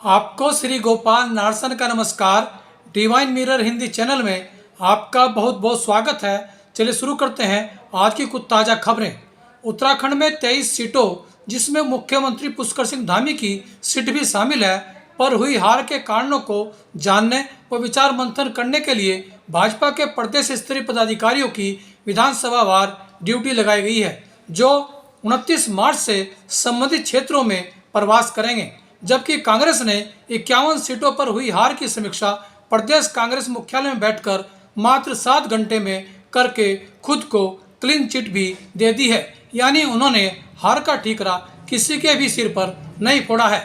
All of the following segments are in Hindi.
आपको श्री गोपाल नारसन का नमस्कार। डिवाइन मिरर हिंदी चैनल में आपका बहुत बहुत स्वागत है। चलिए शुरू करते हैं आज की कुछ ताज़ा खबरें। उत्तराखंड में 23 सीटों जिसमें मुख्यमंत्री पुष्कर सिंह धामी की सीट भी शामिल है पर हुई हार के कारणों को जानने व विचार मंथन करने के लिए भाजपा के प्रदेश स्तरीय पदाधिकारियों की विधानसभा वार ड्यूटी लगाई गई है, जो 29 मार्च से संबंधित क्षेत्रों में प्रवास करेंगे। जबकि कांग्रेस ने 51 सीटों पर हुई हार की समीक्षा प्रदेश कांग्रेस मुख्यालय में बैठकर मात्र 7 घंटे में करके खुद को क्लीन चिट भी दे दी है, यानी उन्होंने हार का ठीकरा किसी के भी सिर पर नहीं फोड़ा है।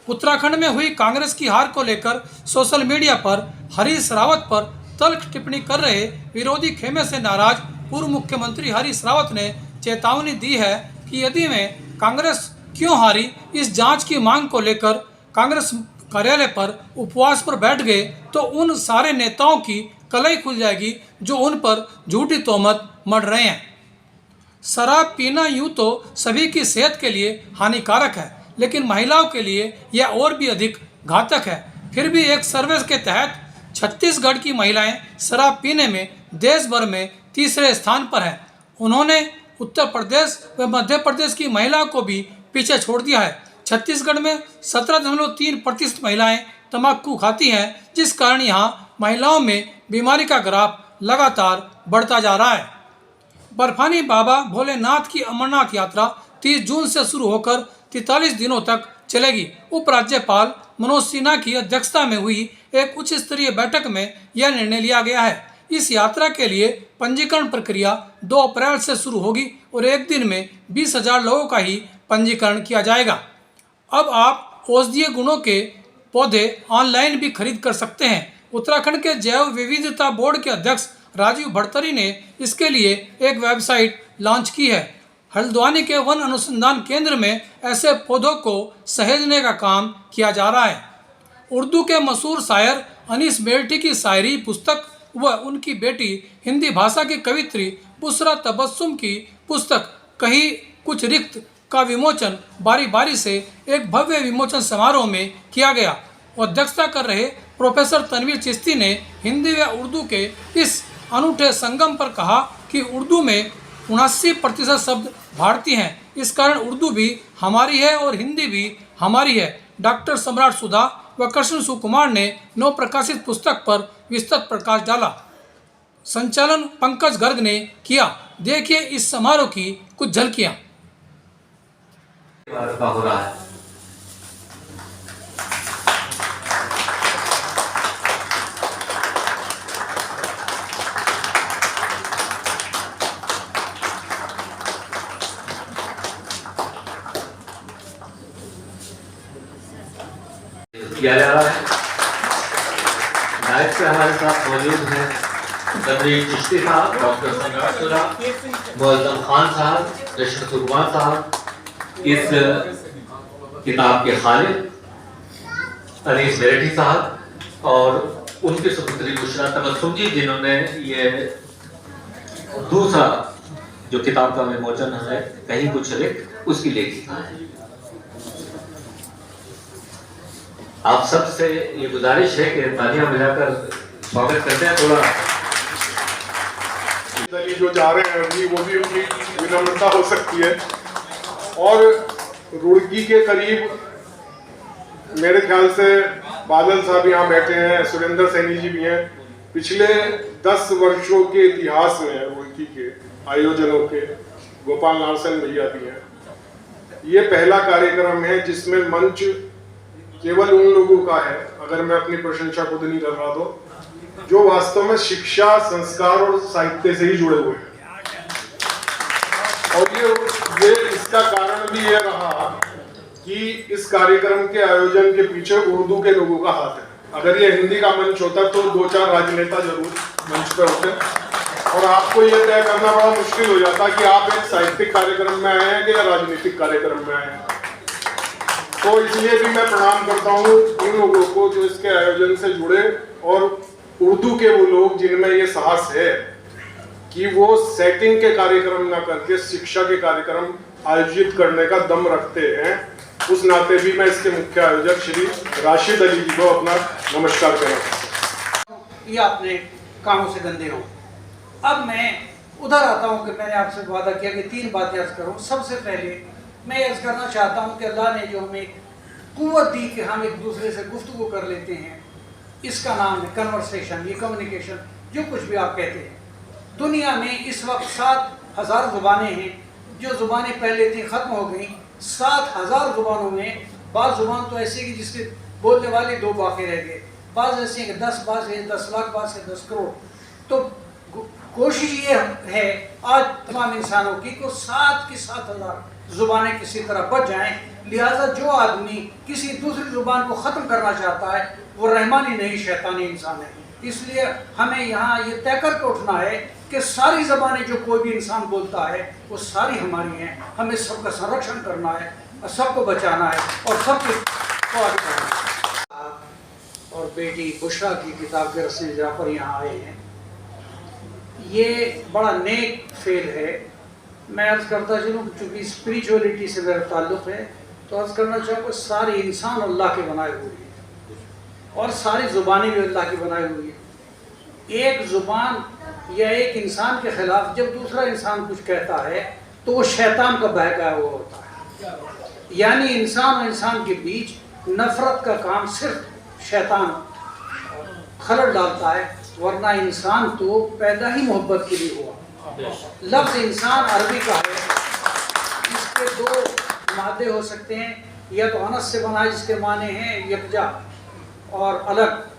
उत्तराखंड में हुई कांग्रेस की हार को लेकर सोशल मीडिया पर हरीश रावत पर तल्ख टिप्पणी कर रहे विरोधी खेमे से नाराज पूर्व मुख्यमंत्री हरीश रावत ने चेतावनी दी है कि यदि वे कांग्रेस क्यों हारी इस जांच की मांग को लेकर कांग्रेस कार्यालय पर उपवास पर बैठ गए तो उन सारे नेताओं की कलई खुल जाएगी जो उन पर झूठी तोहमत मढ़ रहे हैं। शराब पीना यूं तो सभी की सेहत के लिए हानिकारक है, लेकिन महिलाओं के लिए यह और भी अधिक घातक है। फिर भी एक सर्वे के तहत छत्तीसगढ़ की महिलाएं शराब पीने में देश भर में तीसरे स्थान पर है। उन्होंने उत्तर प्रदेश व मध्य प्रदेश की महिलाओं को भी पीछे छोड़ दिया है। छत्तीसगढ़ में 17.3% महिलाएं तंबाकू खाती हैं, जिस कारण यहाँ महिलाओं में बीमारी का ग्राफ लगातार बढ़ता जा रहा है। बर्फानी बाबा भोलेनाथ की अमरनाथ यात्रा 30 जून से शुरू होकर 43 दिनों तक चलेगी। उपराज्यपाल मनोज सिन्हा की अध्यक्षता में हुई एक उच्च स्तरीय बैठक में यह निर्णय लिया गया है। इस यात्रा के लिए पंजीकरण प्रक्रिया 2 अप्रैल से शुरू होगी और एक दिन में 20,000 लोगों का ही पंजीकरण किया जाएगा। अब आप औषधीय गुणों के पौधे ऑनलाइन भी खरीद कर सकते हैं। उत्तराखंड के जैव विविधता बोर्ड के अध्यक्ष राजीव भड़तरी ने इसके लिए एक वेबसाइट लॉन्च की है। हल्द्वानी के वन अनुसंधान केंद्र में ऐसे पौधों को सहेजने का काम किया जा रहा है। उर्दू के मशहूर शायर अनीस बेल्टी की शायरी पुस्तक व उनकी बेटी हिंदी भाषा की कवित्री बुशरा तबस्सुम की पुस्तक कहीं कुछ रिक्त का विमोचन बारी बारी से एक भव्य विमोचन समारोह में किया गया। अध्यक्षता कर रहे प्रोफेसर तनवीर चिश्ती ने हिंदी व उर्दू के इस अनूठे संगम पर कहा कि उर्दू में 79% शब्द भारतीय हैं। इस कारण उर्दू भी हमारी है और हिंदी भी हमारी है। डॉक्टर सम्राट सुधा व कृष्ण सुकुमार ने नव प्रकाशित पुस्तक पर विस्तृत प्रकाश डाला। संचालन पंकज गर्ग ने किया। देखिए इस समारोह की कुछ झलकियां। हो रहा है। किया जा रहा है। नायब से हमारे साथ मौजूद हैं तनवीर चिश्ती साहब, डॉक्टर सम्राट सुधा, मुअज्जम खान साहब, कृष्ण सुकुमार साहब, इस किताब के खालिद अनीस बेल्टी साहब और उनकी सुपुत्री बुशरा तबस्सुम जी, जिन्होंने ये दूसरा जो किताब का विमोचन है कहीं कुछ लिख उसकी लेखिका है। आप सबसे ये गुजारिश है कि तालियां बजाकर स्वागत करते हैं। थोड़ा जो जा रहे हैं वो भी उनकी विनम्रता हो सकती है। और रुड़की के करीब मेरे ख्याल से बादल साहब यहाँ बैठे हैं, सुरेंद्र सैनी जी भी हैं। पिछले 10 वर्षों के इतिहास में रुड़की के आयोजनों के गोपाल नारसन भैया भी हैं। ये पहला कार्यक्रम है जिसमें मंच केवल उन लोगों का है, अगर मैं अपनी प्रशंसा खुद नहीं कर रहा तो, जो वास्तव में शिक्षा, संस्कार और साहित्य से ही जुड़े हुए हैं। और ये इसका कारण भी ये रहा कि इस कार्यक्रम के आयोजन के पीछे उर्दू के लोगों का हाथ है। अगर ये हिंदी का मंच होता तो 2-4 राजनेता जरूर मंच पर होते और आपको ये तय करना बड़ा मुश्किल हो जाता कि आप एक साहित्यिक कार्यक्रम में आए हैं या राजनीतिक कार्यक्रम में आए हैं। तो इसलिए भी मैं प्रणाम करता हूँ उन लोगों को जो इसके आयोजन से जुड़े और उर्दू के वो लोग जिनमें ये साहस है कि वो सेटिंग के कार्यक्रम ना करके शिक्षा के कार्यक्रम आयोजित करने का दम रखते हैं। उस नाते भी मैं इसके मुख्य आयोजक श्री राशिद अली जी को अपना नमस्कार करना चाहता हूँ। ये अपने कामों से गंदे हों। अब मैं उधर आता हूँ कि मैंने आपसे वादा किया कि 3 बातें अर्ज करूँ। सबसे पहले मैं अर्ज करना चाहता हूँ कि अल्लाह ने जो हमें कुव्वत दी कि हम एक दूसरे से गुफ्तगू कर लेते हैं, इसका नाम है कन्वर्सेशन, ये कम्युनिकेशन, जो कुछ भी आप कहते हैं। दुनिया में इस वक्त 7,000 ज़ुबानें हैं। जो ज़ुबानें पहले थी ख़त्म हो गई। 7,000 ज़ुबानों में बाज़ ज़ुबान तो ऐसी कि जिसके बोलने वाले 2 बाकी रह गए, बाज़ ऐसे कि 10 बाज़ है 10 लाख, बाज़ है 10 करोड़। तो कोशिश ये है आज तमाम इंसानों की को 7 की 7,000 ज़ुबानें किसी तरह बच जाएं। लिहाजा जो आदमी किसी दूसरी ज़ुबान को ख़त्म करना चाहता है वो रहमानी नहीं, शैतानी इंसान है। इसलिए हमें यहाँ ये तय करके उठना है कि सारी ज़बानें जो कोई भी इंसान बोलता है वो सारी हमारी हैं। हमें सबका संरक्षण करना है और सबको बचाना है और सबको आगे बढ़ाना है। और बेटी बुशरा की किताब के रस्म जहाँ पर यहाँ आए हैं, ये बड़ा नेक फेल है। मैं अर्ज़ करता चलूँ चूँकि स्पिरिचुअलिटी से मेरा ताल्लुक़ है, तो अर्ज़ करना चाहूँगा सारे इंसान अल्लाह के बनाए हुए हैं और सारी ज़ुबानें भी अल्लाह की बनाई हुई है। एक ज़ुबान या एक इंसान के ख़िलाफ़ जब दूसरा इंसान कुछ कहता है तो वो शैतान का बहकाया हुआ होता है। यानी इंसान और इंसान के बीच नफ़रत का काम सिर्फ शैतान खलल डालता है, वरना इंसान तो पैदा ही मोहब्बत के लिए हुआ। लफ्ज़ इंसान अरबी का है। इसके 2 मादे हो सकते हैं, या तो अनस से बना है जिसके माने हैं यकजा और अलग,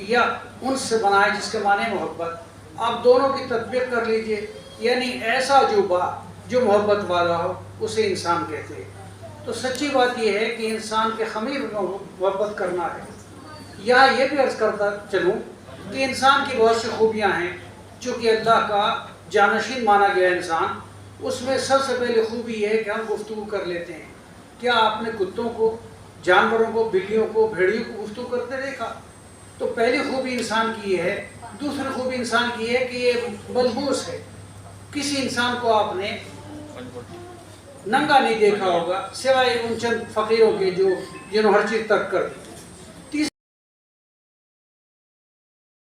या उनसे बना है जिसके माने मोहब्बत। आप दोनों की तत्बीक कर लीजिए। यानी ऐसा जो मोहब्बत वाला हो उसे इंसान कहते हैं। तो सच्ची बात यह है कि इंसान के ख़मीर में मोहब्बत करना है। या ये भी अर्ज़ करता चलूँ कि इंसान की बहुत सी खूबियाँ हैं। चूँकि अल्लाह का जानशीन माना गया इंसान, उसमें सबसे पहले खूबी यह है कि हम गुफ्तगू कर लेते हैं। क्या आपने कुत्तों को, जानवरों को, बिल्लियों को, भेड़ियों को गुफ्तगू करते देखा? तो पहली खूबी इंसान की ये है। दूसरी खूबी इंसान की है कि ये मलबूस है। किसी इंसान को आपने नंगा नहीं देखा होगा सिवाय उन चंद फ़कीरों के जिन्होंने हर चीज़ तर्क कर दी।